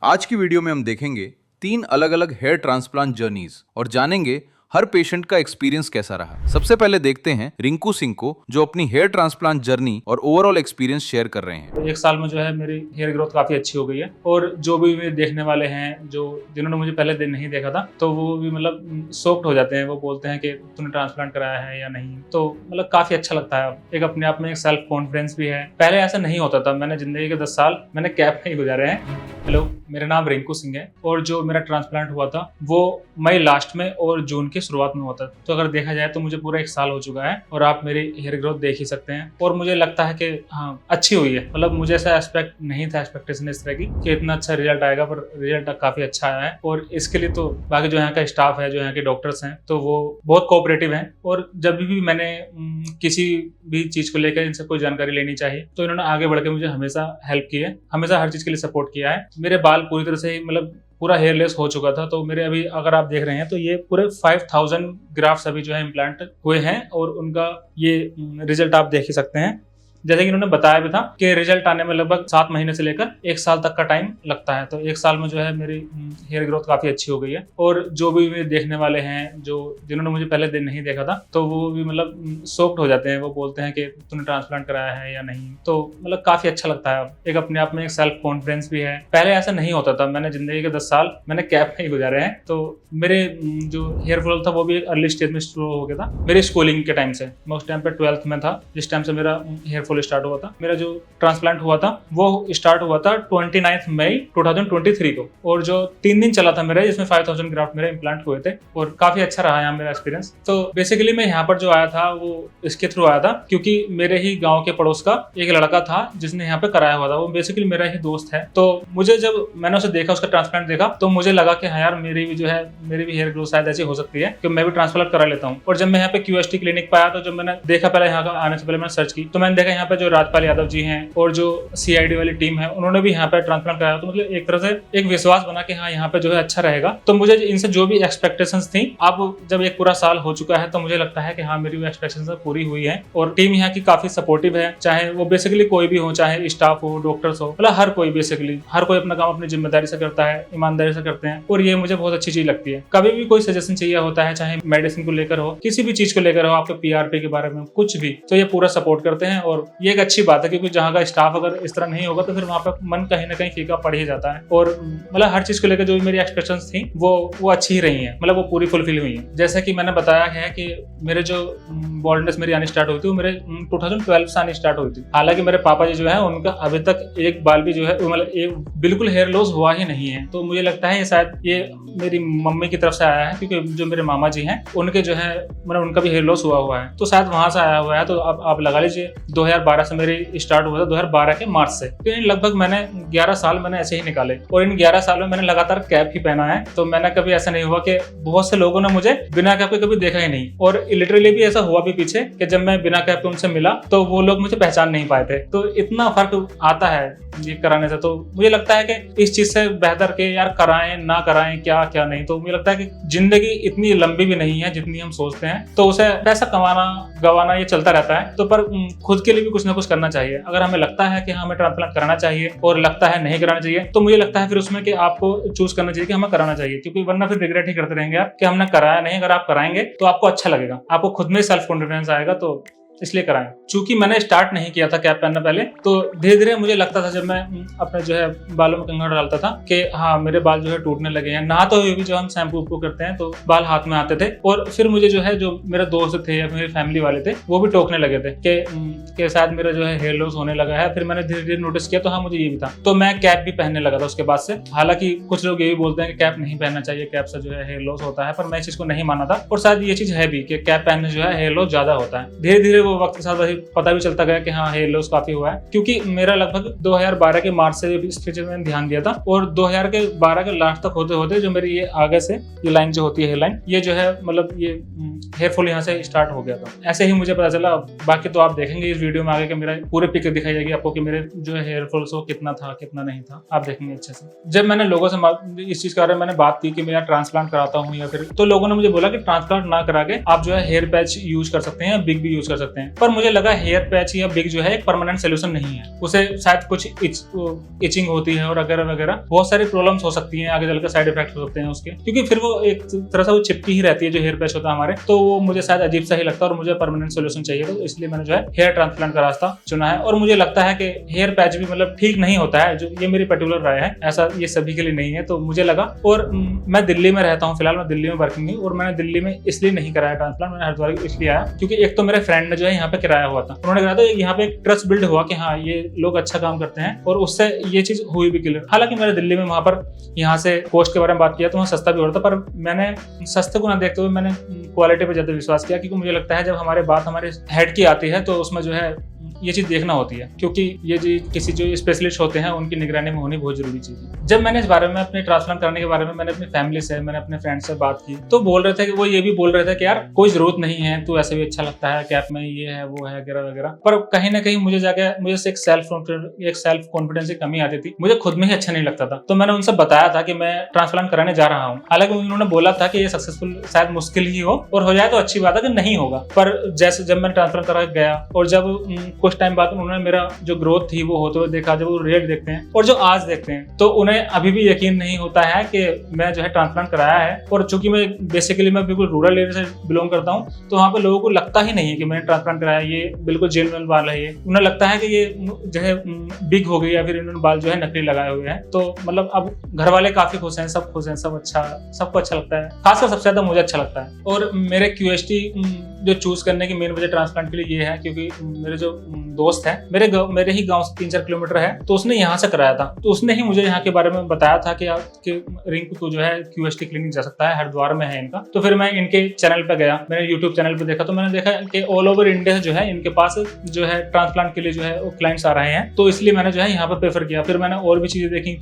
आज की वीडियो में हम देखेंगे 3 अलग अलग हेयर ट्रांसप्लांट जर्नीज और जानेंगे हर पेशेंट का एक्सपीरियंस कैसा रहा। सबसे पहले देखते हैं रिंकू सिंह को, जो अपनी हेयर ट्रांसप्लांट जर्नी और ओवरऑल एक्सपीरियंस शेयर कर रहे हैं। एक साल में जो है मेरी हेयर ग्रोथ काफी अच्छी हो गई है और जो भी मेरे देखने वाले हैं, जो जिन्होंने मुझे पहले दिन नहीं देखा था, तो वो भी मतलब शॉक्ड हो जाते हैं। वो बोलते हैं कि तूने ट्रांसप्लांट कराया है या नहीं। तो मतलब काफी अच्छा लगता है। एक अपने आप में एक सेल्फ कॉन्फिडेंस भी है। पहले ऐसा नहीं होता था। मैंने जिंदगी के 10 साल मैंने कैप में ही गुजारे हैं। हेलो, मेरा नाम रिंकू सिंह है और जो मेरा ट्रांसप्लांट हुआ था वो मई लास्ट में और जून की शुरुआत में हुआ था। तो अगर देखा जाए तो मुझे पूरा 1 साल हो चुका है और आप मेरी हेयर ग्रोथ देख ही सकते हैं। और मुझे लगता है कि हाँ, अच्छी हुई है। मतलब मुझे ऐसा एक्सपेक्ट नहीं था, एक्सपेक्टेशन इस तरह की कि इतना अच्छा रिजल्ट आएगा, पर रिजल्ट काफी अच्छा आया है। और इसके लिए तो बाकी जो यहाँ का स्टाफ है, जो यहाँ के डॉक्टर्स हैं, तो वो बहुत कोऑपरेटिव हैं। और जब भी मैंने किसी भी चीज को लेकर इनसे कोई जानकारी लेनी चाहिए तो इन्होंने आगे बढ़ के मुझे हमेशा हेल्प की है, हमेशा हर चीज के लिए सपोर्ट किया है। मेरे बाल पूरी तरह से मतलब पूरा हेयरलेस हो चुका था। तो मेरे अभी अगर आप देख रहे हैं तो ये पूरे 5000 ग्राफ्ट्स अभी जो है इम्प्लांट हुए हैं और उनका ये रिजल्ट आप देख ही सकते हैं। जैसे कि उन्होंने बताया भी था कि रिजल्ट आने में लगभग 7 महीने से लेकर 1 साल तक का टाइम लगता है। तो 1 साल में जो है मेरी हेयर ग्रोथ काफी अच्छी हो गई है और जो भी मेरे देखने वाले हैं, जो जिन्होंने मुझे पहले दिन नहीं देखा था, तो वो भी मतलब शॉक्ड हो जाते हैं। वो बोलते हैं कि तूने ट्रांसप्लांट कराया है या नहीं। तो मतलब काफी अच्छा लगता है। एक अपने आप में एक सेल्फ कॉन्फिडेंस भी है। पहले ऐसा नहीं होता था। मैंने जिंदगी के 10 साल मैंने कैप में ही गुजारे हैं। तो मेरे जो हेयर फॉल था वो भी एक अर्ली स्टेज में शुरू हो गया था, मेरी स्कूलिंग के टाइम से। मैं उस टाइम पे 12th में था जिस टाइम से मेरा हेयर फॉल स्टार्ट हुआ था। मेरा जो ट्रांसप्लांट हुआ था वो स्टार्ट हुआ था 29 मई 2023 को और जो 3 दिन चला था मेरा, जिसमें 5000 ग्राफ्ट मेरे इम्प्लांट हुए थे और काफी अच्छा रहा यहाँ मेरा एक्सपीरियंस। तो बेसिकली मैं यहाँ पर जो आया था वो इसके थ्रू आया था क्योंकि मेरे ही गाँव के पड़ोस का एक लड़का था जिसने यहाँ पे कराया हुआ था। वो बेसिकली मेरा ही दोस्त है। तो मुझे जब मैंने उसे देखा, उसका ट्रांसप्लांट देखा, तो मुझे लगा कि हाँ यार, मेरी भी जो है मेरी भी हेयर ग्रोथ शायद ऐसी हो सकती है कि मैं भी ट्रांसप्लांट करा लेता हूँ। और जब मैं यहाँ पे क्यूएसटी क्लिनिक पाया तो जब मैंने देखा, पहले यहाँ आने से पहले मैंने सर्च की, तो मैंने देखा यहाँ पे जो राजपाल यादव जी हैं और जो सीआईडी वाली टीम है उन्होंने भी यहाँ पे ट्रांसप्लांट कराया। तो मतलब एक तरह से एक विश्वास बना कि हाँ, यहाँ पे जो है अच्छा रहेगा। तो मुझे इनसे जो भी एक्सपेक्टेशंस थी, अब जब एक पूरा साल हो चुका है तो मुझे लगता है कि हाँ, मेरी एक्सपेक्टेशंस पूरी हुई है। और टीम यहाँ की काफी सपोर्टिव है, चाहे वो बेसिकली कोई भी हो, चाहे स्टाफ हो, डॉक्टर्स हो, मतलब हर कोई बेसिकली हर कोई अपना काम अपनी जिम्मेदारी से करता है, ईमानदारी से करते हैं। और ये मुझे बहुत अच्छी चीज लगती है। कभी भी कोई सजेशन चाहिए होता है, चाहे मेडिसिन को लेकर हो, किसी भी चीज को लेकर हो, आपके पीआरपी के बारे में कुछ भी, तो ये पूरा सपोर्ट करते हैं। और ये एक अच्छी बात है क्योंकि जहाँ का स्टाफ अगर इस तरह नहीं होगा तो फिर वहाँ पे मन कहीं ना कहीं फीका पड़ ही जाता है। और मतलब हर चीज को लेकर जो भी मेरी एक्सपेक्टेशंस थी वो अच्छी ही रही हैं, मतलब वो पूरी फुलफिल हुई हैं। जैसे कि मैंने बताया है कि मेरे जो बॉल्डनेस मेरी आनी स्टार्ट हुई थी वो मेरे 2012 से आनी स्टार्ट हुई थी। हालांकि मेरे पापा जी जो है उनका अभी तक एक बाल भी जो है मतलब बिल्कुल हेयर लॉस हुआ ही नहीं है। तो मुझे लगता है ये शायद ये मेरी मम्मी की तरफ से आया है, क्योंकि जो मेरे मामा जी हैं उनके जो है मतलब उनका भी हेयर लॉस हुआ है, तो शायद वहां से आया हुआ है। तो अब आप लगा लीजिए 2012 से मेरी स्टार्ट हुआ था, 2012 के मार्च से। तो लगभग मैंने 11 साल मैंने ऐसे ही निकाले और इन 11 साल में मैंने लगातार कैप ही पहना है। तो मैंने कभी ऐसा नहीं हुआ कि बहुत से लोगों ने मुझे बिना कैप के कभी देखा ही नहीं। और लिटरली भी ऐसा हुआ भी पीछे कि जब मैं बिना कैप के उनसे मिला तो वो लोग मुझे पहचान नहीं पाए थे। तो इतना फर्क आता है ये कराने से। तो मुझे लगता है कि इस चीज से बेहतर के यार कराएं ना कराएं, क्या क्या नहीं। तो मुझे लगता है कि जिंदगी इतनी लंबी भी नहीं है जितनी हम सोचते हैं। तो उसे पैसा कमाना गवाना ये चलता रहता है। तो पर खुद के लिए भी कुछ ना कुछ करना चाहिए। अगर हमें लगता है कि हमें ट्रांसप्लांट कराना चाहिए और लगता है नहीं कराना चाहिए, तो मुझे लगता है फिर उसमें कि आपको चूज करना चाहिए कि हमें कराना चाहिए। क्योंकि वरना फिर रिग्रेट ही करते रहेंगे आप कि हमने कराया नहीं। अगर आप कराएंगे तो आपको अच्छा लगेगा, आपको खुद में सेल्फ कॉन्फिडेंस आएगा। तो इसलिए कराएं। चूंकि मैंने स्टार्ट नहीं किया था कैप पहनना पहले, तो धीरे धीरे मुझे लगता था जब मैं अपने जो है बालों में कंघा डालता था कि हाँ, मेरे बाल जो है टूटने लगे हैं। नहाते हुए भी जो हम शैम्पू करते हैं तो बाल हाथ में आते थे। और फिर मुझे जो है जो मेरे दोस्त थे या मेरी फैमिली वाले थे वो भी टोकने लगे थे कि शायद मेरा जो है हेयर लॉस होने लगा है। फिर मैंने धीरे धीरे नोटिस किया तो हाँ, मुझे ये भी था। तो मैं कैप भी पहनने लगा था उसके बाद से। हालांकि कुछ लोग ये भी बोलते हैं कि कैप नहीं पहनना चाहिए, कैप से जो है हेयर लॉस होता है, पर मैं इस चीज को नहीं माना था। और शायद ये चीज है भी कि कैप पहनने जो है हेयर लॉस ज्यादा होता है। धीरे धीरे वो वक्त के साथ पता भी चलता गया कि हाँ, हेयर लॉस काफी हुआ है। क्योंकि मेरा लगभग 2012 के मार्च से इस चीज में ध्यान दिया था और 2012 के लास्ट तक होते होते जो मेरी ये आगे से ये लाइन जो होती है, हेयर लाइन, ये जो है मतलब ये हेयर फॉल यहाँ से स्टार्ट हो गया था। ऐसे ही मुझे पता चला। बाकी तो आप देखेंगे इस वीडियो में आगे कि मेरा पूरे पिक दिखाई जाएगी आपको कि मेरे जो है हेयर फॉल वो कितना था कितना नहीं था, आप देखेंगे अच्छे से। जब मैंने लोगों से इस चीज के बारे में मैंने बात की कि मैं ट्रांसप्लांट कराता हूँ या फिर, तो लोगों ने मुझे बोला कि ट्रांसप्लांट ना करा के आप जो है हेयर पैच यूज कर सकते हैं, बिग भी यूज कर सकते हैं। सकते हैं। पर मुझे लगा हेयर पैच या बिग जो है एक परमानेंट सोल्यूशन नहीं है, उसे शायद कुछ इचिंग होती है और वगैरह वगैरह बहुत सारी प्रॉब्लम्स हो सकती हैं, आगे चलकर साइड इफेक्ट हो सकते हैं उसके, क्योंकि फिर वो एक तरह से वो चिपकी ही रहती है जो हेयर पैच होता है हमारे, तो वो मुझे शायद अजीब सा ही लगता है और मुझे परमानेंट सोल्यूशन चाहिए, तो इसलिए मैंने जो है हेयर ट्रांसप्लांट का रास्ता चुना है। और मुझे लगता है कि हेयर पैच भी मतलब ठीक नहीं होता है, जो ये मेरी पर्टिकुलर राय है, ऐसा ये सभी के लिए नहीं है, तो मुझे लगा। और मैं दिल्ली में रहता हूँ, फिलहाल मैं दिल्ली में वर्किंग हूँ, और मैंने दिल्ली में इसलिए नहीं कराया ट्रांसप्लांट, मैंने हरिद्वार इसलिए आया क्योंकि एक तो मेरे फ्रेंड ने जो है यहाँ पे कराया हुआ था, उन्होंने कराया था, यहाँ पे एक ट्रस्ट बिल्ड हुआ कि हाँ ये लोग अच्छा काम करते हैं, और उससे ये चीज हुई भी क्लियर। हालांकि मैंने दिल्ली में वहां पर यहाँ से कॉस्ट के बारे में बात किया तो वहाँ सस्ता भी हो रहा था, पर मैंने सस्ते को ना देखते हुए मैंने क्वालिटी पे ज्यादा विश्वास किया, क्योंकि मुझे लगता है जब हमारे बात हमारे हेड की आती है तो उसमें जो है ये चीज देखना होती है, क्योंकि ये जो किसी जो स्पेशलिस्ट होते हैं उनकी निगरानी में होनी बहुत जरूरी चीज है। जब मैंने इस बारे में अपने ट्रांसप्लांट करने के बारे में मैंने अपनी फैमिली से, मैंने अपने फ्रेंड से बात की, तो बोल रहे थे कि वो ये भी बोल रहे थे कि यार कोई जरूरत नहीं है, तू ऐसे भी अच्छा लगता है, कैप में ये है वो है वगैरह वगैरह। पर कहीं ना कहीं मुझे जाके मुझे एक सेल्फ कॉन्फिडेंस की कमी आती थी, मुझे खुद में ही अच्छा नहीं लगता था, तो मैंने उनसे बताया था कि मैं ट्रांसप्लांट कराने जा रहा हूँ। हालांकि उन्होंने बोला था कि ये सक्सेसफुल शायद मुश्किल ही हो, और हो जाए तो अच्छी बात है कि नहीं होगा। पर जैसे जब मैं ट्रांसप्लांट करा गया और जब कुछ टाइम बाद उन्होंने मेरा जो ग्रोथ थी वो होते हुए देखा, जब वो रिजल्ट देखते हैं और जो आज देखते हैं, तो उन्हें अभी भी यकीन नहीं होता है कि मैं जो है ट्रांसप्लांट कराया है। और चूंकि मैं बेसिकली मैं बिल्कुल रूरल एरिया से बिलोंग करता हूँ, तो वहाँ पे लोगों को लगता ही नहीं है कि मैंने ट्रांसप्लांट कराया, ये बिल्कुल जेन्युइन बाल है। ये उन्हें लगता है कि ये जो है बिग हो गई या फिर इन्होंने बाल जो है नकली लगाए हुए हैं। तो मतलब अब घर वाले काफी खुश हैं, सब खुश हैं, सबको अच्छा लगता है, खासकर सबसे ज्यादा मुझे अच्छा लगता है। और मेरे QST जो चूज करने की मेन वजह ट्रांसप्लांट के लिए ये है क्योंकि मेरे जो दोस्त है मेरे ही गांव से 3-4 किलोमीटर है, तो उसने यहाँ से कराया था, तो उसने ही मुझे यहाँ के बारे में बताया था कि रिंकू तो जो है QST क्लिनिक जा सकता है, हरिद्वार में है इनका। तो फिर मैं इनके चैनल पे गया, मैंने यूट्यूब चैनल पे देखा, तो मैंने देखा कि ऑल ओवर इंडिया जो है इनके पास जो है ट्रांसप्लांट के लिए जो है वो क्लाइंट्स आ रहे हैं, तो इसलिए मैंने जो है यहाँ पे प्रेफर किया। फिर मैंने और भी चीजें देखी,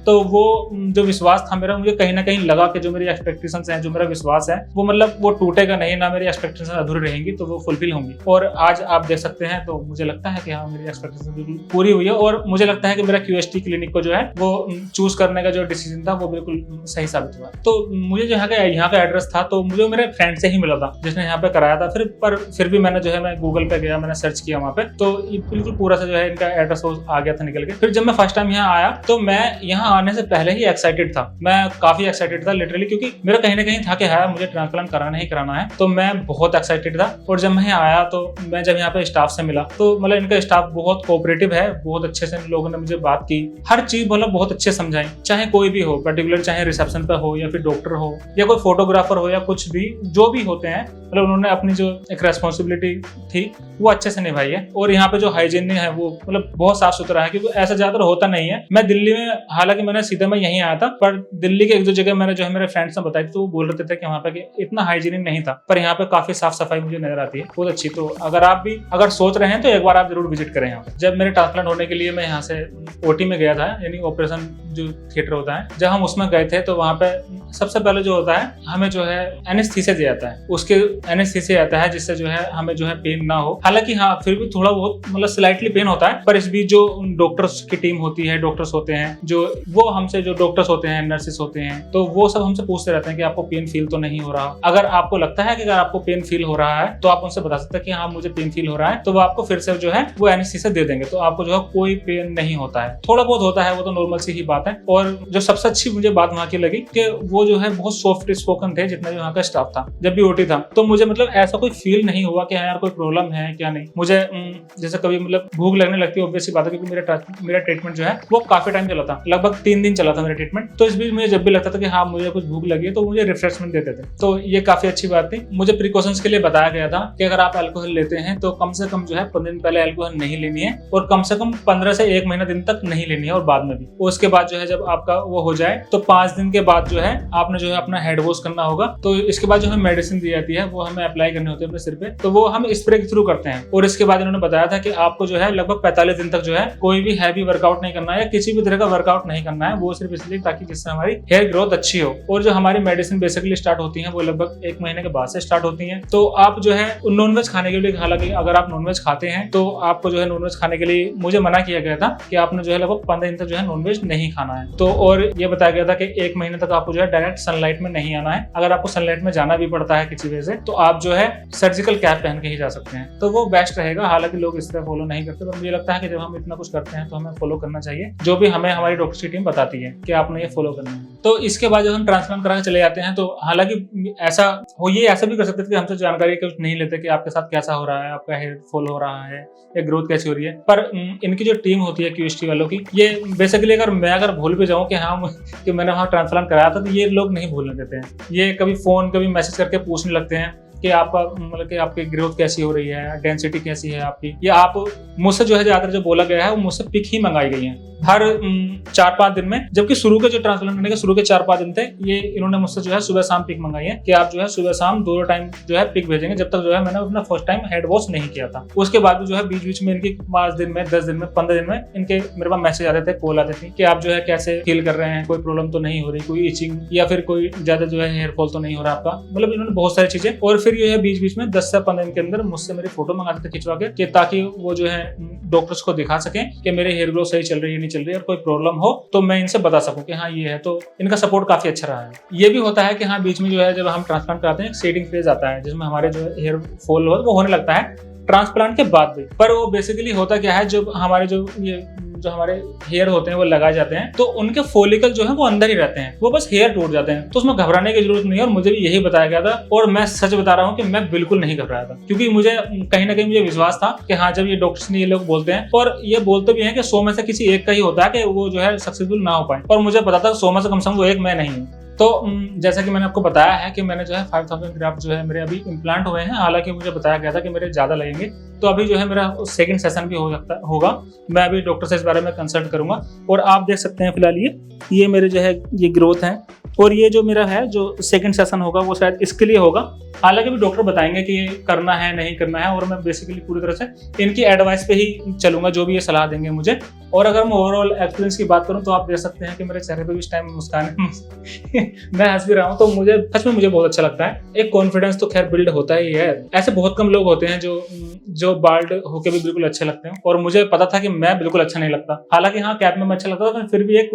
तो वो जो विश्वास था मेरा, मुझे कहीं ना कहीं लगा कि जो मेरी एक्सपेक्टेशंस हैं, जो मेरा विश्वास है वो मतलब वो टूटेगा नहीं, ना मेरी एक्सपेक्टेशंस अधूरी रहेंगी, तो वो फुलफिल होंगी। और आज आप देख सकते हैं, तो मुझे लगता है कि हाँ मेरी एक्सपेक्टेशन बिल्कुल पूरी हुई है, और मुझे लगता है कि मेरा QST क्लिनिक को जो है वो चूज करने का जो डिसीजन था वो बिल्कुल सही साबित हुआ। तो मुझे जो यहाँ का एड्रेस था, तो मुझे मेरे फ्रेंड से ही मिला था जिसने यहाँ पे कराया था। फिर भी मैंने जो है मैं गूगल पे गया, मैंने सर्च किया वहाँ पे, तो बिल्कुल पूरा सा जो है इनका एड्रेस आ गया था निकल के। फिर जब मैं फर्स्ट टाइम यहाँ आया, तो मैं यहाँ आने से पहले ही एक्साइटेड था, मैं काफी एक्साइटेड था लिटरली, क्योंकि मेरा कहीं ना कहीं था कि हाँ मुझे ट्रांसप्लांट कराना ही कराना है, तो मैं बहुत एक्साइटेड था। और जब मैं यहाँ आया, तो मैं जब यहाँ पे स्टाफ से मिला, तो मतलब इनका स्टाफ बहुत कोऑपरेटिव है, बहुत अच्छे से लोगों ने मुझे बात की, हर चीज मतलब बहुत अच्छे समझाई, चाहे कोई भी हो, पर्टिकुलर चाहे रिसेप्शन पे हो या फिर डॉक्टर हो या कोई फोटोग्राफर हो या कुछ भी जो भी होते हैं, मतलब उन्होंने अपनी जो एक रेस्पॉन्सिबिलिटी थी वो अच्छे से निभाई है। और यहाँ पे जो हाइजीन है वो मतलब बहुत साफ सुथरा है, क्योंकि ऐसा ज्यादातर होता नहीं है। मैं दिल्ली में, हालांकि मैंने सीधा मैं यहीं आया था, पर दिल्ली के एक दो जगह मैंने जो है मेरे फ्रेंड्स ने बताई थी, तो वो बोल रहे थे कि वहाँ पे इतना हाइजीनिक नहीं था, पर यहाँ पे काफी साफ सफाई मुझे नजर आती है, बहुत अच्छी। तो अगर आप भी सोच रहे हैं तो एक बार आप जरूर विजिट करें यहाँ पे। जब मेरे ट्रांसप्लांट होने के लिए मैं यहाँ से OT में गया था, यानी ऑपरेशन जो थिएटर होता है, जब हम उसमें गए थे, तो वहाँ पे सबसे पहले जो होता है हमें जो है एनेस्थीसिया दिया जाता है, उसके एनेस्थीसिया आता है जिससे जो है हमें जो है पेन ना हो। हालांकि हाँ फिर भी थोड़ा बहुत मतलब स्लाइटली पेन होता है, पर इस बीच जो डॉक्टर्स की टीम होती है, डॉक्टर्स होते हैं जो वो हमसे, जो डॉक्टर्स होते हैं, नर्सेस होते हैं, तो वो सब हमसे पूछते रहते हैं कि आपको पेन फील तो नहीं हो रहा। अगर आपको लगता है कि अगर आपको पेन फील हो रहा है, तो आप उनसे बता सकते हैं कि हाँ मुझे पेन फील हो रहा है, तो वो आपको फिर से जो है वो एनेस्थीसिया दे देंगे, तो आपको जो है कोई पेन नहीं होता है। थोड़ा बहुत होता है, वो तो नॉर्मल सी ही बात है। और जो सबसे अच्छी मुझे बात वहाँ की लगी कि वो जो है बहुत सॉफ्ट स्पोकन थे, जितना जो वहाँ का स्टाफ था। जब भी OT था, तो मुझे मतलब ऐसा कोई फील नहीं हुआ कि यार कोई प्रॉब्लम है क्या नहीं। मुझे जैसे कभी मतलब भूख लगने लगती है, ऑब्वियस सी बात है, क्योंकि मेरा ट्रीटमेंट जो है वो काफी टाइम चला था, लगभग 3 दिन चला था मेरा ट्रीटमेंट। तो इस बीच मुझे जब भी लगता था कि हाँ मुझे कुछ भूख लगी है, तो मुझे रिफ्रेशमेंट देते थे, तो ये काफी अच्छी बात थी। मुझे प्रिकॉशंस के लिए बताया गया था कि अगर आप अल्कोहल लेते हैं तो कम से कम जो है 15 दिन पहले अल्कोहल नहीं लेनी है, और कम से कम 15 से 1 महीना दिन तक नहीं लेनी है, और बाद में भी। उसके बाद जो है जब आपका वो हो जाए, तो 5 दिन के बाद जो है आपने जो है अपना हेड वॉश करना होगा। तो इसके बाद जो हमें मेडिसिन दी जाती है वो हमें अप्लाई करनी होती है अपने सिर पे, तो वो हम स्प्रे के थ्रू करते हैं। और इसके बाद इन्होंने बताया था कि आपको जो है लगभग 45 दिन तक जो है कोई भी हैवी वर्कआउट नहीं करना है, या किसी भी तरह का वर्कआउट नहीं करना है, वो सिर्फ इसलिए ताकि जिससे हमारी हेयर ग्रोथ अच्छी हो। और जो हमारी मेडिसिन बेसिकली स्टार्ट होती है वो लगभग 1 महीने के बाद से स्टार्ट होती है। तो आप जो है नॉनवेज खाने के लिए, हालांकि अगर आप नॉनवेज खाते हैं तो आपको जो है नॉनवेज खाने के लिए मुझे मना किया गया था कि आपने जो है लगभग 15 दिन तक जो है नॉनवेज नहीं खाना है। तो और ये बताया गया था कि 1 महीने तक आपको जो है डायरेक्ट सनलाइट में नहीं आना है। अगर आपको सनलाइट में जाना भी पड़ता है किसी वजह से तो आप जो है सर्जिकल कैप पहन के ही जा सकते हैं, तो वो बेस्ट रहेगा। हालांकि लोग इस तरह फॉलो नहीं करते, पर मुझे लगता है कि जब हम इतना कुछ करते हैं तो हमें फॉलो करना चाहिए जो भी हमें हमारी डॉक्टर की टीम बताती है कि आपने ये फॉलो करना है। तो इसके बाद जब हम ट्रांसप्लांट करा के चले जाते हैं तो हालांकि ऐसा भी कर सकते थे कि हमसे जानकारी कुछ नहीं लेते कि आपके साथ कैसा हो रहा है, आपका हेयर फॉल हो रहा है या ग्रोथ कैसी हो रही है। पर इनकी जो टीम होती है QST वालों की, ये बेसिकली अगर भूल भी जाऊं कि हाँ कि मैंने वहाँ ट्रांसप्लांट कराया था, तो ये लोग नहीं भूलने देते हैं। ये कभी फोन कभी मैसेज करके पूछने लगते हैं कि आपका मतलब कि आपकी ग्रोथ कैसी हो रही है, डेंसिटी कैसी है आपकी, या आप मुझसे जो है ज्यादातर जो बोला गया है वो मुझसे पिक ही मंगाई गई है हर 4-5 दिन में। जबकि शुरू के जो ट्रांसप्लांट करने के शुरू के 4-5 दिन थे, ये इन्होंने मुझसे जो है सुबह शाम पिक मंगाई है कि आप जो है सुबह शाम दोनों टाइम जो है पिक भेजेंगे, जब तक जो है मैंने अपना फर्स्ट टाइम हेड वॉश नहीं किया था। उसके बाद भी जो है बीच बीच में इनकी 5 दिन में, 10 दिन में, 15 दिन में इनके मेरे पास मैसेज आते थे, कॉल आते थे कि आप जो है कैसे फील कर रहे हैं, कोई प्रॉब्लम तो नहीं हो रही, कोई इचिंग या फिर कोई ज्यादा जो है हेयर फॉल तो नहीं हो रहा आपका। मतलब इन्होंने बहुत सारी चीजें, और फिर ये है बीच बीच में 10 से 15 दिन के अंदर मुझसे मेरी फोटो मंगाते थे खिंचवा के, ताकि वो जो है डॉक्टर्स को दिखा सकें कि मेरे हेयर ग्रोथ सही चल रही है नहीं चल रही है, और कोई प्रॉब्लम हो तो मैं इनसे बता सकूं कि हाँ ये है। तो इनका सपोर्ट काफी अच्छा रहा है। ये भी होता है कि हाँ बीच में जो है जब हम ट्रांसप्लांट कराते हैं सेटिंग फेज आता है जिसमें हमारे जो हेयर फॉल वो होने लगता है ट्रांसप्लांट के बाद भी। पर वो बेसिकली होता क्या है, जब हमारे जो हमारे हेयर होते हैं वो लगाए जाते हैं तो उनके फॉलिकल जो है वो अंदर ही रहते हैं, वो बस हेयर टूट जाते हैं। तो उसमें घबराने की जरूरत नहीं है, और मुझे भी यही बताया गया था। और मैं सच बता रहा हूँ कि मैं बिल्कुल नहीं घबराया था, क्योंकि मुझे कहीं ना कहीं मुझे विश्वास था कि हाँ जब ये डॉक्टर्स ने ये लोग बोलते हैं, और ये बोलते भी हैं कि 100 में से किसी एक का ही होता है कि वो जो है सक्सेसफुल ना हो पाए, और मुझे पता था 100 में से कम से कम वो एक मैं नहीं हूँ। तो जैसा कि मैंने आपको बताया है कि मैंने जो है 5000 ग्राफ्ट जो है मेरे अभी इम्प्लांट हुए हैं। हालांकि मुझे बताया गया था कि मेरे ज़्यादा लगेंगे, तो अभी जो है मेरा सेकंड सेशन भी होगा। मैं अभी डॉक्टर से इस बारे में कंसल्ट करूंगा। और आप देख सकते हैं फिलहाल ये मेरे जो है ये ग्रोथ है, और ये जो मेरा है जो सेकंड सेशन होगा वो शायद इसके लिए होगा। हालांकि भी डॉक्टर बताएंगे कि ये करना है नहीं करना है, और मैं बेसिकली पूरी तरह से इनकी एडवाइस पे ही चलूंगा जो भी ये सलाह देंगे मुझे। और अगर मैं ओवरऑल एक्सपीरियंस की बात करूं तो आप देख सकते हैं कि मेरे चेहरे पे भी इस टाइम मुस्कान है। मैं हंस भी रहा हूं, तो मुझे सच में मुझे बहुत अच्छा लगता है। एक कॉन्फिडेंस तो खैर बिल्ड होता ही है। ऐसे बहुत कम लोग होते हैं जो बाल्ड होके भी बिल्कुल अच्छे लगते हैं, और मुझे पता था कि मैं बिल्कुल अच्छा नहीं लगता। हालांकि हाँ कैप में मैं अच्छा लगता था, फिर भी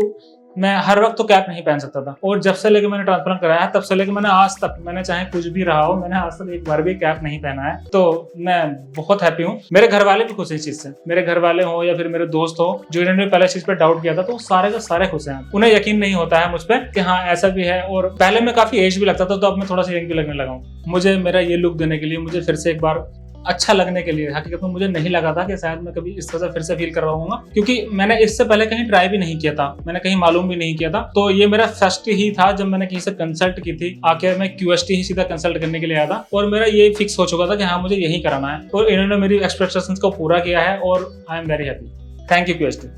मैं हर वक्त तो कैप नहीं पहन सकता था। और जब से लेके मैंने ट्रांसप्लांट कराया तब से लेके मैंने आज तक, मैंने चाहे कुछ भी रहा हो, मैंने आज तक एक बार भी कैप नहीं पहना है। तो मैं बहुत हैप्पी हूँ। मेरे घर वाले भी खुश हैं इस चीज से। मेरे घर वाले हो या फिर मेरे दोस्त हो जो इन्होंने पहले इस चीज पे डाउट किया था, तो सारे के सारे खुश हैं। उन्हें यकीन नहीं होता है मुझ पर कि हाँ ऐसा भी है। और पहले मैं काफी एज भी लगता था, तो अब मैं थोड़ा सा यंग भी लगने लगा हूँ। मुझे मेरा ये लुक देने के लिए, मुझे फिर से एक बार अच्छा लगने के लिए, हकीकत में मुझे नहीं लगा था कि शायद मैं कभी इस तरह से फिर से फील कर रहा हूँ, क्योंकि मैंने इससे पहले कहीं ट्राई भी नहीं किया था, मैंने कहीं मालूम भी नहीं किया था। तो ये मेरा फर्स्ट ही था जब मैंने किसी से कंसल्ट की थी। आके मैं QST ही सीधा कंसल्ट करने के लिए आया था, और मेरा ये फिक्स हो चुका था कि हाँ मुझे यही कराना है। और इन्होंने मेरी एक्सपेक्टेशंस को पूरा किया है, और I am very happy. Thank you QST।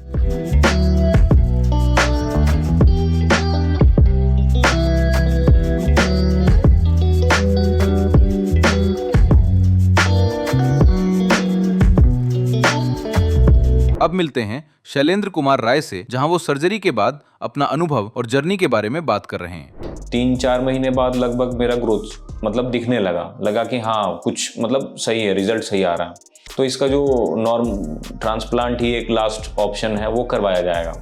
अब मिलते हैं शैलेंद्र कुमार राय से, जहां वो सर्जरी के बाद अपना अनुभव और जर्नी के बारे में बात कर रहे हैं। 3-4 महीने बाद लगभग मेरा ग्रोथ मतलब दिखने लगा कि हाँ कुछ मतलब सही है, रिजल्ट सही आ रहा है। तो इसका जो नॉर्म ट्रांसप्लांट ही एक लास्ट ऑप्शन है वो करवाया जाएगा।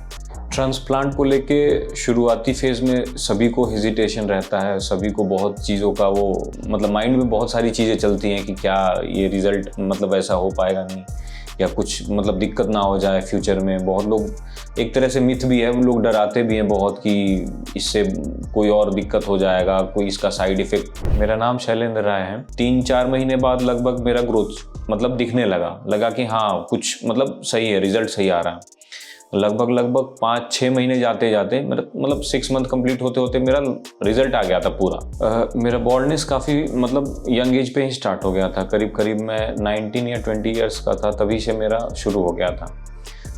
ट्रांसप्लांट को लेके शुरुआती फेज़ में सभी को हेजिटेशन रहता है, सभी को बहुत चीज़ों का वो मतलब माइंड में बहुत सारी चीज़ें चलती हैं कि क्या ये रिज़ल्ट मतलब ऐसा हो पाएगा नहीं, या कुछ मतलब दिक्कत ना हो जाए फ्यूचर में। बहुत लोग एक तरह से मिथ भी है, वो लोग डराते भी हैं बहुत कि इससे कोई और दिक्कत हो जाएगा, कोई इसका साइड इफ़ेक्ट। मेरा नाम शैलेंद्र राय है। 3-4 महीने बाद लगभग मेरा ग्रोथ मतलब दिखने लगा कि हाँ कुछ मतलब सही है, रिज़ल्ट सही आ रहा है। लगभग 5-6 महीने जाते जाते मतलब 6 मंथ कंप्लीट होते होते मेरा रिजल्ट आ गया था पूरा। मेरा बॉल्डनेस काफ़ी मतलब यंग एज पे ही स्टार्ट हो गया था। करीब मैं 19 या 20 ईयर्स का था, तभी से मेरा शुरू हो गया था।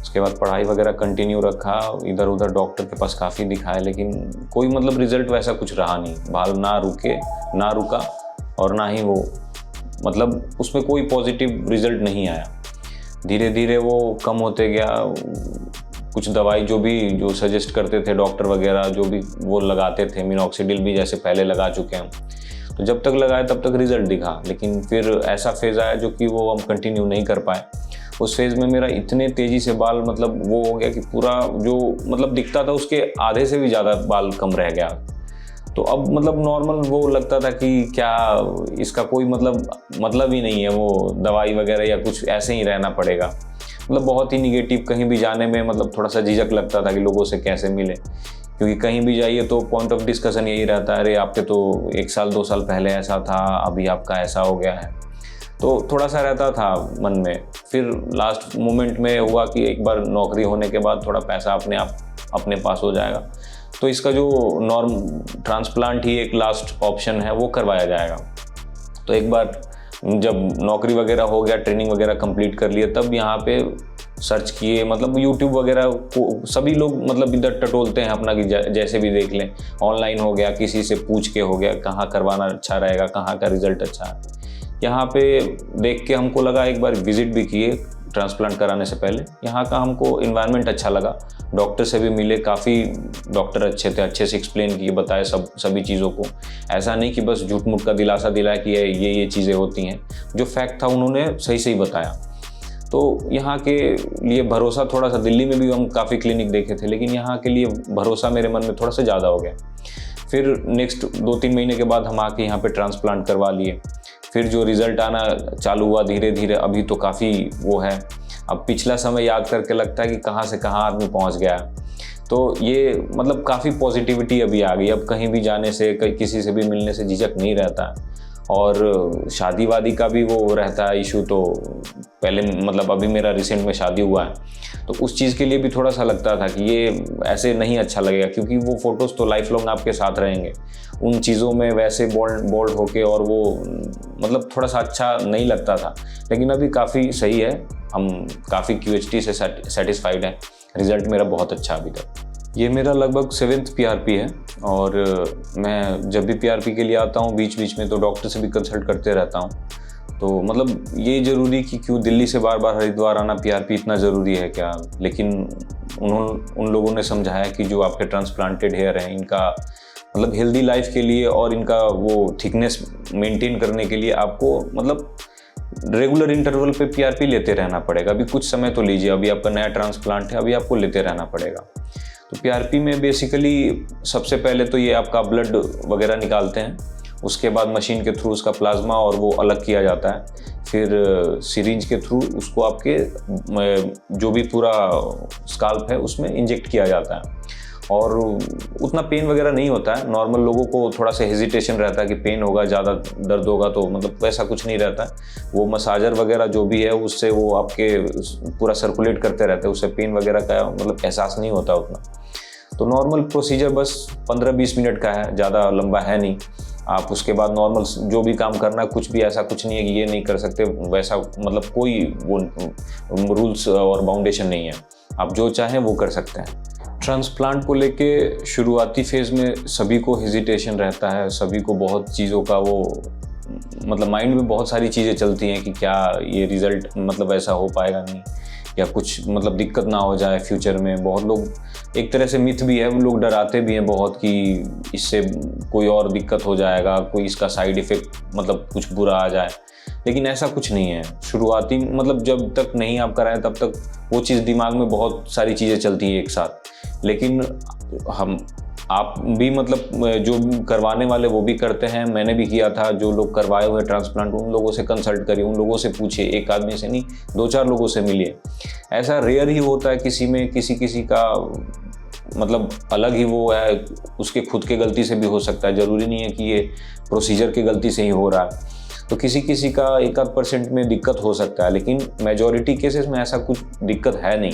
उसके बाद पढ़ाई वगैरह कंटिन्यू रखा, इधर उधर डॉक्टर के पास काफ़ी दिखाया, लेकिन कोई मतलब रिजल्ट वैसा कुछ रहा नहीं। बाल ना रुका और ना ही वो मतलब उसमें कोई पॉजिटिव रिजल्ट नहीं आया। धीरे धीरे वो कम होते गया। कुछ दवाई जो सजेस्ट करते थे डॉक्टर वगैरह, जो भी वो लगाते थे, मिनॉक्सिडिल भी जैसे पहले लगा चुके हैं, तो जब तक लगाया तब तक रिजल्ट दिखा, लेकिन फिर ऐसा फेज़ आया जो कि वो हम कंटिन्यू नहीं कर पाए। उस फेज़ में मेरा इतने तेज़ी से बाल मतलब वो हो गया कि पूरा जो मतलब दिखता था उसके आधे से भी ज़्यादा बाल कम रह गया। तो अब मतलब नॉर्मल वो लगता था कि क्या इसका कोई मतलब ही नहीं है, वो दवाई वगैरह या कुछ ऐसे ही रहना पड़ेगा। मतलब बहुत ही निगेटिव, कहीं भी जाने में मतलब थोड़ा सा झिझक लगता था कि लोगों से कैसे मिले, क्योंकि कहीं भी जाइए तो पॉइंट ऑफ डिस्कशन यही रहता है, अरे आपके तो 1 साल 2 साल पहले ऐसा था, अभी आपका ऐसा हो गया है। तो थोड़ा सा रहता था मन में। फिर लास्ट मोमेंट में हुआ कि एक बार नौकरी होने के बाद थोड़ा पैसा अपने आप अपने पास हो जाएगा, तो इसका जो ट्रांसप्लांट ही एक लास्ट ऑप्शन है वो करवाया जाएगा। तो एक बार जब नौकरी वगैरह हो गया, ट्रेनिंग वगैरह कंप्लीट कर लिए, तब यहाँ पे सर्च किए, मतलब यूट्यूब वगैरह को सभी लोग मतलब इधर टटोलते हैं अपना कि जैसे भी देख लें, ऑनलाइन हो गया, किसी से पूछ के हो गया कहाँ करवाना अच्छा रहेगा, कहाँ का रिजल्ट अच्छा है। यहाँ पे देख के हमको लगा, एक बार विजिट भी किए ट्रांसप्लांट कराने से पहले। यहाँ का हमको इन्वायरमेंट अच्छा लगा, डॉक्टर से भी मिले, काफ़ी डॉक्टर अच्छे थे, अच्छे से एक्सप्लेन किए, बताए सभी चीज़ों को। ऐसा नहीं कि बस झूठ मूठ का दिलासा दिलाया कि ये चीज़ें होती हैं, जो फैक्ट था उन्होंने सही सही बताया। तो यहाँ के लिए भरोसा थोड़ा सा, दिल्ली में भी हम काफ़ी क्लिनिक देखे थे, लेकिन यहाँ के लिए भरोसा मेरे मन में थोड़ा सा ज़्यादा हो गया। फिर नेक्स्ट 2-3 महीने के बाद हम आके यहाँ पे ट्रांसप्लांट करवा लिए। फिर जो रिज़ल्ट आना चालू हुआ धीरे धीरे, अभी तो काफ़ी वो है। अब पिछला समय याद करके लगता है कि कहाँ से कहाँ आदमी पहुँच गया। तो ये मतलब काफ़ी पॉजिटिविटी अभी आ गई। अब कहीं भी जाने से, किसी से भी मिलने से झिझक नहीं रहता। और शादी वादी का भी वो रहता है इशू, तो पहले मतलब अभी मेरा रिसेंट में शादी हुआ है, तो उस चीज़ के लिए भी थोड़ा सा लगता था कि ये ऐसे नहीं अच्छा लगेगा, क्योंकि वो फ़ोटोज़ तो लाइफ लॉन्ग आपके साथ रहेंगे। उन चीज़ों में वैसे बोल्ड होके और वो मतलब थोड़ा सा अच्छा नहीं लगता था। लेकिन अभी काफ़ी सही है, हम काफ़ी QHT से सेटिस्फाइड हैं। रिज़ल्ट मेरा बहुत अच्छा अभी तक। ये मेरा लगभग 7th PRP है, और मैं जब भी PRP के लिए आता हूँ बीच बीच में तो डॉक्टर से भी कंसल्ट करते रहता हूँ। तो मतलब ये ज़रूरी कि क्यों दिल्ली से बार बार हरिद्वार आना PRP इतना ज़रूरी है क्या? लेकिन उन लोगों ने समझाया कि जो आपके ट्रांसप्लांटेड हेयर हैं, इनका मतलब हेल्दी लाइफ के लिए और इनका वो थिकनेस मेंटेन करने के लिए आपको मतलब रेगुलर इंटरवल पे PRP लेते रहना पड़ेगा। अभी कुछ समय तो लीजिए, अभी आपका नया ट्रांसप्लांट है, अभी आपको लेते रहना पड़ेगा। तो PRP में बेसिकली सबसे पहले तो ये आपका ब्लड वगैरह निकालते हैं, उसके बाद मशीन के थ्रू उसका प्लाज्मा और वो अलग किया जाता है। फिर सिरिंज के थ्रू उसको आपके जो भी पूरा स्काल्प है उसमें इंजेक्ट किया जाता है, और उतना पेन वगैरह नहीं होता है। नॉर्मल लोगों को थोड़ा सा हेजिटेशन रहता है कि पेन होगा, ज़्यादा दर्द होगा, तो मतलब वैसा कुछ नहीं रहता है। वो मसाजर वगैरह जो भी है उससे वो आपके पूरा सर्कुलेट करते रहते हैं, उससे पेन वगैरह का मतलब एहसास नहीं होता उतना। तो नॉर्मल प्रोसीजर बस 15-20 मिनट का है, ज़्यादा लंबा है नहीं। आप उसके बाद नॉर्मल जो भी काम करना, कुछ भी ऐसा कुछ नहीं है कि ये नहीं कर सकते, वैसा मतलब कोई वो रूल्स और बाउंडेशन नहीं है, आप जो चाहें वो कर सकते हैं। ट्रांसप्लांट को लेके शुरुआती फेज़ में सभी को हेजिटेशन रहता है, सभी को बहुत चीज़ों का वो मतलब माइंड में बहुत सारी चीज़ें चलती हैं कि क्या ये रिज़ल्ट मतलब ऐसा हो पाएगा नहीं, या कुछ मतलब दिक्कत ना हो जाए फ्यूचर में। बहुत लोग एक तरह से मिथ भी है, वो लोग डराते भी हैं बहुत कि इससे कोई और दिक्कत हो जाएगा, कोई इसका साइड इफ़ेक्ट मतलब कुछ बुरा आ जाए। लेकिन ऐसा कुछ नहीं है। शुरुआती मतलब जब तक नहीं आप कराएं तब तक वो चीज़ दिमाग में बहुत सारी चीज़ें चलती हैं एक साथ। लेकिन आप भी मतलब जो करवाने वाले वो भी करते हैं, मैंने भी किया था। जो लोग करवाए हुए ट्रांसप्लांट उन लोगों से कंसल्ट करिए, उन लोगों से पूछिए, एक आदमी से नहीं 2-4 लोगों से मिलिए। ऐसा रेयर ही होता है किसी में, किसी का मतलब अलग ही वो है, उसके खुद के गलती से भी हो सकता है। ज़रूरी नहीं है कि ये प्रोसीजर की गलती से ही हो रहा है। तो किसी का 1-8% में दिक्कत हो सकता है, लेकिन मेजॉरिटी केसेस में ऐसा कुछ दिक्कत है नहीं।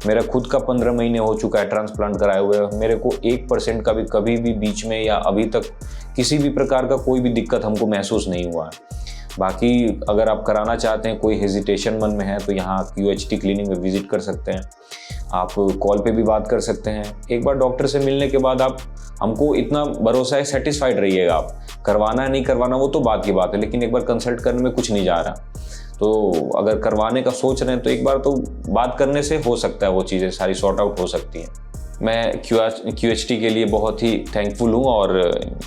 मेरा खुद का 15 महीने हो चुका है ट्रांसप्लांट कराए हुए, मेरे को 1% का भी कभी भी बीच में या अभी तक किसी भी प्रकार का कोई भी दिक्कत हमको महसूस नहीं हुआ है। बाकी अगर आप कराना चाहते हैं, कोई हेजिटेशन मन में है, तो यहाँ QHT क्लिनिक में विजिट कर सकते हैं। आप कॉल पे भी बात कर सकते हैं। एक बार डॉक्टर से मिलने के बाद आप हमको इतना भरोसा है, सेटिस्फाइड रहिएगा। आप करवाना है नहीं करवाना वो तो बात की बात है, लेकिन एक बार कंसल्ट करने में कुछ नहीं जा रहा। तो अगर करवाने का सोच रहे हैं तो एक बार तो बात करने से हो सकता है वो चीज़ें सारी सॉर्ट आउट हो सकती हैं। मैं QHT के लिए बहुत ही थैंकफुल हूँ और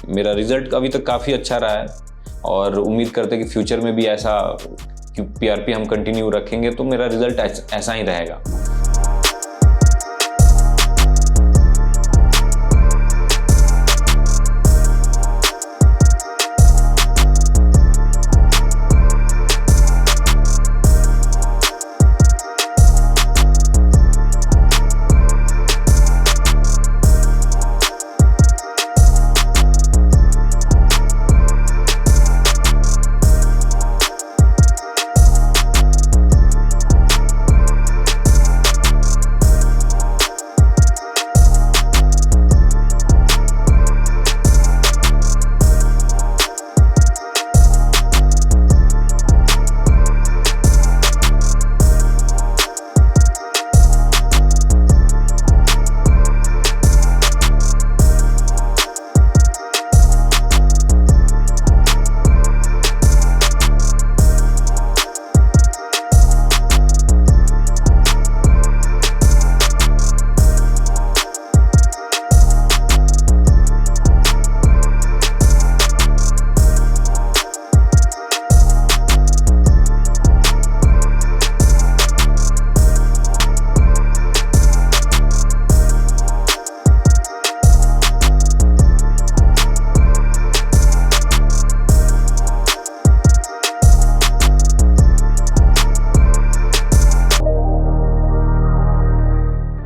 मेरा रिजल्ट अभी तक काफ़ी अच्छा रहा है और उम्मीद करते हैं कि फ्यूचर में भी ऐसा PRP हम कंटिन्यू रखेंगे तो मेरा रिजल्ट ऐसा ही रहेगा।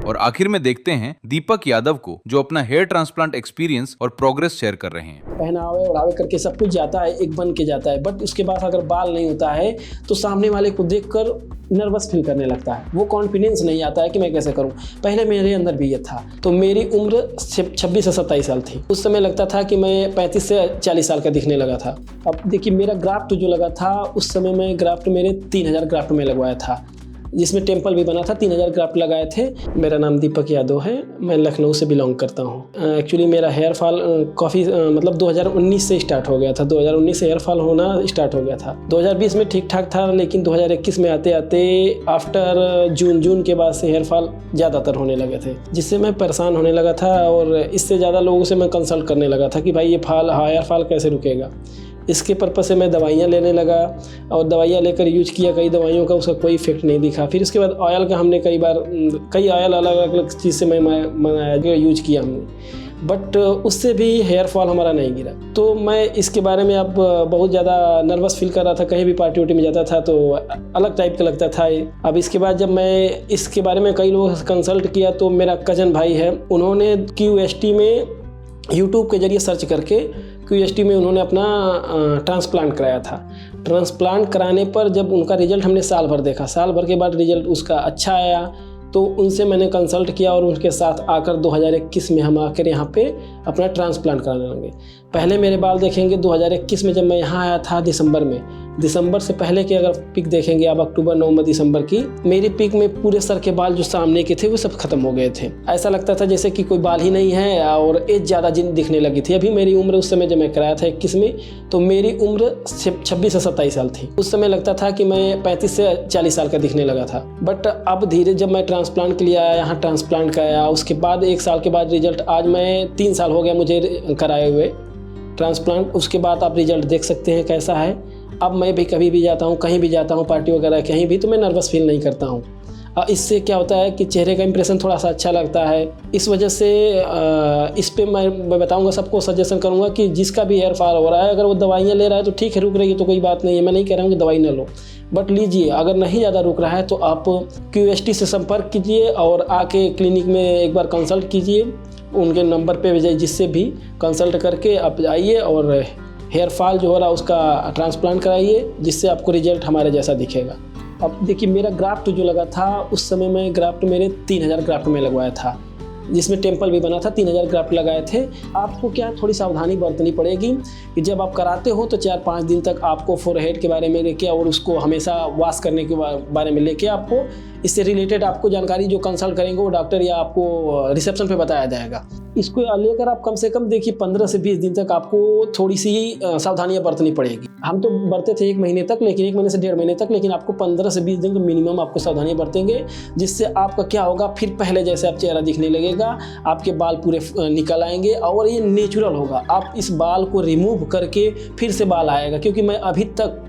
और आखिर में देखते हैं दीपक यादव को, जो अपना हेयर ट्रांसप्लांट एक्सपीरियंस और प्रोग्रेस शेयर कर रहे हैं। पहनावे ओढ़ावे करके सब कुछ जाता है, एक बन के जाता है, बट उसके बाद अगर बाल नहीं होता है तो सामने वाले को देखकर नर्वस फील करने लगता है, वो कॉन्फिडेंस नहीं आता है कि मैं कैसे करूं। पहले मेरे अंदर भी ये था। तो मेरी उम्र 26 से 27 साल थी। उस समय लगता था कि मैं 35 से 40 साल का दिखने लगा था। अब देखिए मेरा ग्राफ्ट जो लगा था उस समय में ग्राफ्ट मेरे 3000 ग्राफ्ट में लगवाया था, जिसमें टेम्पल भी बना था। 3000 ग्राफ्ट लगाए थे। मेरा नाम दीपक यादव है, मैं लखनऊ से बिलोंग करता हूँ। एक्चुअली मेरा हेयर फॉल काफ़ी मतलब 2019 से स्टार्ट हो गया था। 2019 से हेयर फॉल होना स्टार्ट हो गया था। 2020 में ठीक ठाक था, लेकिन 2021 में आते आते आफ्टर जून के बाद से हेयर फॉल ज़्यादातर होने लगे थे, जिससे मैं परेशान होने लगा था और इससे ज़्यादा लोगों से मैं कंसल्ट करने लगा था कि भाई ये हेयर फॉल कैसे रुकेगा। इसके पर्पज़ से मैं दवाइयाँ लेने लगा और दवाइयाँ लेकर यूज किया। कई दवाइयों का उसका कोई इफेक्ट नहीं दिखा। फिर उसके बाद ऑयल का हमने कई ऑयल अलग अलग चीज़ से मैं यूज किया हमने, बट उससे भी हेयर फॉल हमारा नहीं गिरा। तो मैं इसके बारे में अब बहुत ज़्यादा नर्वस फील कर रहा था। कहीं भी पार्टी वार्टी में जाता था तो अलग टाइप का लगता था। अब इसके बाद जब मैं इसके बारे में कई लोगों से कंसल्ट किया तो मेरा कज़न भाई है, उन्होंने QHT में यूट्यूब के ज़रिए सर्च करके QHT में उन्होंने अपना ट्रांसप्लांट कराया था। ट्रांसप्लांट कराने पर जब उनका रिज़ल्ट हमने साल भर देखा, साल भर के बाद रिज़ल्ट उसका अच्छा आया, तो उनसे मैंने कंसल्ट किया और उनके साथ आकर 2021 में हम आकर यहाँ पे अपना ट्रांसप्लांट कराने लगे। पहले मेरे बाल देखेंगे 2021 में जब मैं यहाँ आया था दिसंबर से पहले की अगर पिक देखेंगे आप, अक्टूबर नवंबर दिसंबर की, मेरी पिक में पूरे सर के बाल जो सामने के थे वो सब खत्म हो गए थे। ऐसा लगता था जैसे कि कोई बाल ही नहीं है और एज ज़्यादा दिखने लगी थी। अभी मेरी उम्र उस समय जब मैं कराया था 21 में, तो मेरी उम्र 26 से 27 साल थी। उस समय लगता था कि मैं 35 से 40 साल का दिखने लगा था। बट अब धीरे जब मैं ट्रांसप्लांट के लिए आया, यहाँ ट्रांसप्लांट कराया, उसके बाद 1 साल के बाद रिजल्ट, आज मैं 3 साल हो गया मुझे कराए हुए ट्रांसप्लांट। उसके बाद आप रिजल्ट देख सकते हैं कैसा है। अब मैं भी कभी भी जाता हूँ, कहीं भी जाता हूँ, पार्टी वगैरह कहीं भी, तो मैं नर्वस फील नहीं करता हूँ। इससे क्या होता है कि चेहरे का इंप्रेशन थोड़ा सा अच्छा लगता है। इस वजह से इस पे मैं बताऊंगा, सबको सजेशन करूंगा कि जिसका भी हेयर फॉल हो रहा है, अगर वो दवाइयाँ ले रहा है तो ठीक है, रुक रही है तो कोई बात नहीं है। मैं नहीं कह रहा हूँ कि दवाई ना लो, बट लीजिए। अगर नहीं ज़्यादा रुक रहा है तो आप QHT से संपर्क कीजिए और आके क्लिनिक में एक बार कंसल्ट कीजिए, उनके नंबर पे भेजिए, जिससे भी कंसल्ट करके आप जाइए और हेयर फॉल जो हो रहा है उसका ट्रांसप्लांट कराइए, जिससे आपको रिजल्ट हमारे जैसा दिखेगा। अब देखिए मेरा ग्राफ्ट जो लगा था उस समय में ग्राफ्ट मेरे 3000 ग्राफ्ट में लगवाया था, जिसमें टेम्पल भी बना था। 3000 ग्राफ्ट लगाए थे। आपको क्या थोड़ी सावधानी बरतनी पड़ेगी कि जब आप कराते हो तो 4-5 दिन तक आपको फोरहेड के बारे में लेके और उसको हमेशा वॉश करने के बारे में लेके, आपको इससे रिलेटेड आपको जानकारी जो कंसल्ट करेंगे वो डॉक्टर या आपको रिसेप्शन पे बताया जाएगा। इसको लेकर आप कम से कम देखिए 15 से 20 दिन तक आपको थोड़ी सी सावधानियां बरतनी पड़ेगी। हम तो बरते थे 1 महीने तक, लेकिन 1 महीने से 1.5 महीने तक, लेकिन आपको 15 से 20 दिन का मिनिमम आपको सावधानियां बरतेंगे, जिससे आपका क्या होगा, फिर पहले जैसे आप चेहरा दिखने लगेगा, आपके बाल पूरे निकल आएंगे और ये नेचुरल होगा। आप इस बाल को रिमूव करके फिर से बाल आएगा, क्योंकि मैं अभी तक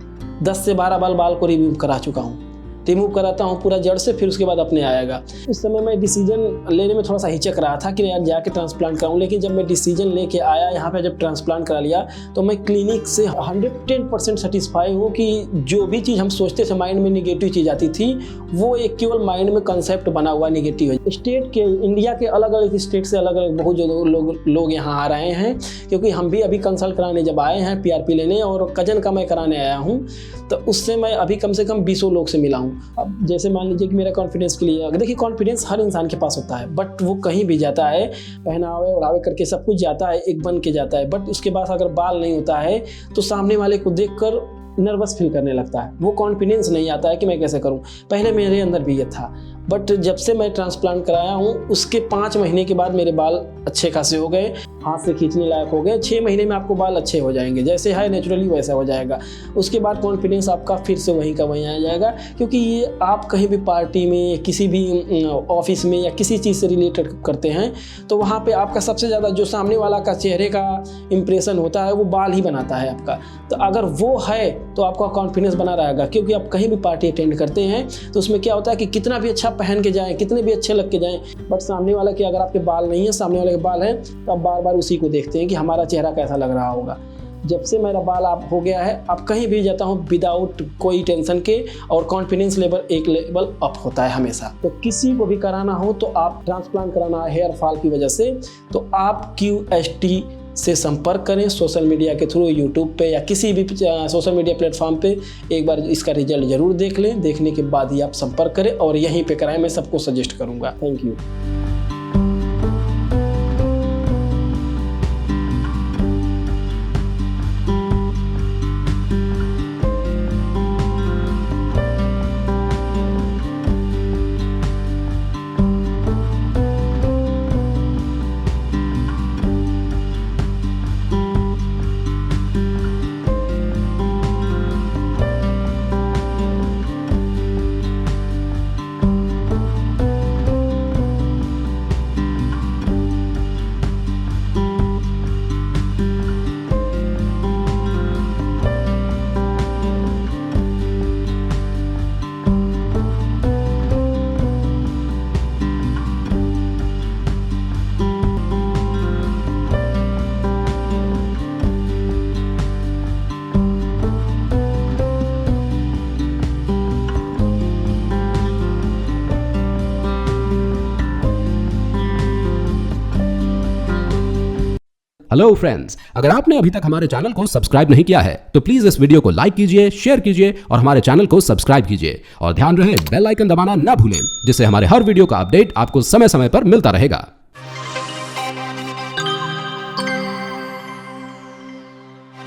10 से 12 बाल को रिमूव करा चुका हूँ। रिमूव कराता हूँ पूरा जड़ से, फिर उसके बाद अपने आएगा। इस समय मैं डिसीजन लेने में थोड़ा सा हिचक रहा था कि यार जाके ट्रांसप्लांट कराऊँ, लेकिन जब मैं डिसीजन लेके आया यहाँ पे, जब ट्रांसप्लांट करा लिया, तो मैं क्लिनिक से 110% सेटिस्फाई हूँ कि जो भी चीज़ हम सोचते थे माइंड में निगेटिव चीज़ आती थी, वो एक केवल माइंड में कंसेप्ट बना हुआ निगेटिव है। स्टेट के, इंडिया के अलग अलग स्टेट से अलग अलग बहुत जो लोग यहाँ आ रहे हैं, क्योंकि हम भी अभी कंसल्ट कराने जब आए हैं PRP लेने, और कजन का मैं कराने आया हूँ, तो उससे मैं अभी कम से कम 20 लोग से मिला हूँ। अब जैसे मान लीजिए कि मेरा कॉन्फिडेंस के लिए, देखिए कॉन्फिडेंस हर इंसान के पास होता है, बट वो कहीं भी जाता है, पहनावे ओढ़ावे करके सब कुछ जाता है, एक बन के जाता है, बट उसके बाद अगर बाल नहीं होता है तो सामने वाले को देखकर नर्वस फील करने लगता है। वो कॉन्फिडेंस नहीं आता है कि मैं कैसे करूं। पहले मेरे अंदर भी ये था, बट जब से मैं ट्रांसप्लांट कराया हूं, उसके 5 महीने के बाद मेरे बाल अच्छे खासे हो गए, हाथ से खींचने लायक हो गए। 6 महीने में आपको बाल अच्छे हो जाएंगे, जैसे है नेचुरली वैसा हो जाएगा। उसके बाद कॉन्फिडेंस आपका फिर से वहीं का वहीं आ जाएगा, क्योंकि ये आप कहीं भी पार्टी में, किसी भी ऑफिस में या किसी चीज़ से रिलेटेड करते हैं, तो वहाँ पे आपका सबसे ज़्यादा जो सामने वाला का चेहरे का इम्प्रेशन होता है, वो बाल ही बनाता है आपका। तो अगर वो है तो आपका कॉन्फिडेंस बना रहेगा, क्योंकि आप कहीं भी पार्टी अटेंड करते हैं तो उसमें क्या होता है कि कितना भी अच्छा पहन के जाएं, कितने भी अच्छे लग के जाएं, बट सामने वाला के अगर आपके बाल नहीं है, सामने वाले के बाल हैं, तो आप बार बार उसी को देखते हैं कि हमारा चेहरा कैसा लग रहा होगा। जब से मेरा बाल आप हो गया है, अब कहीं भी जाता हूँ विदाउट कोई टेंशन के, और कॉन्फिडेंस लेवल एक लेवल अप होता है हमेशा। तो किसी को भी कराना हो तो आप ट्रांसप्लांट कराना है हेयर फॉल की वजह से, तो आप QST से संपर्क करें सोशल मीडिया के थ्रू, यूट्यूब पे या किसी भी सोशल मीडिया प्लेटफॉर्म पे। एक बार इसका रिजल्ट जरूर देख लें, देखने के बाद ही आप संपर्क करें और यहीं पे कराएं, मैं सबको सजेस्ट करूंगा। Thank you. हेलो फ्रेंड्स, अगर आपने अभी तक हमारे चैनल को सब्सक्राइब नहीं किया है तो प्लीज इस वीडियो को लाइक कीजिए, शेयर कीजिए और हमारे चैनल को सब्सक्राइब कीजिए। और ध्यान रहे बेल आइकन दबाना ना भूलें, जिससे हमारे हर वीडियो का अपडेट आपको समय समय पर मिलता रहेगा।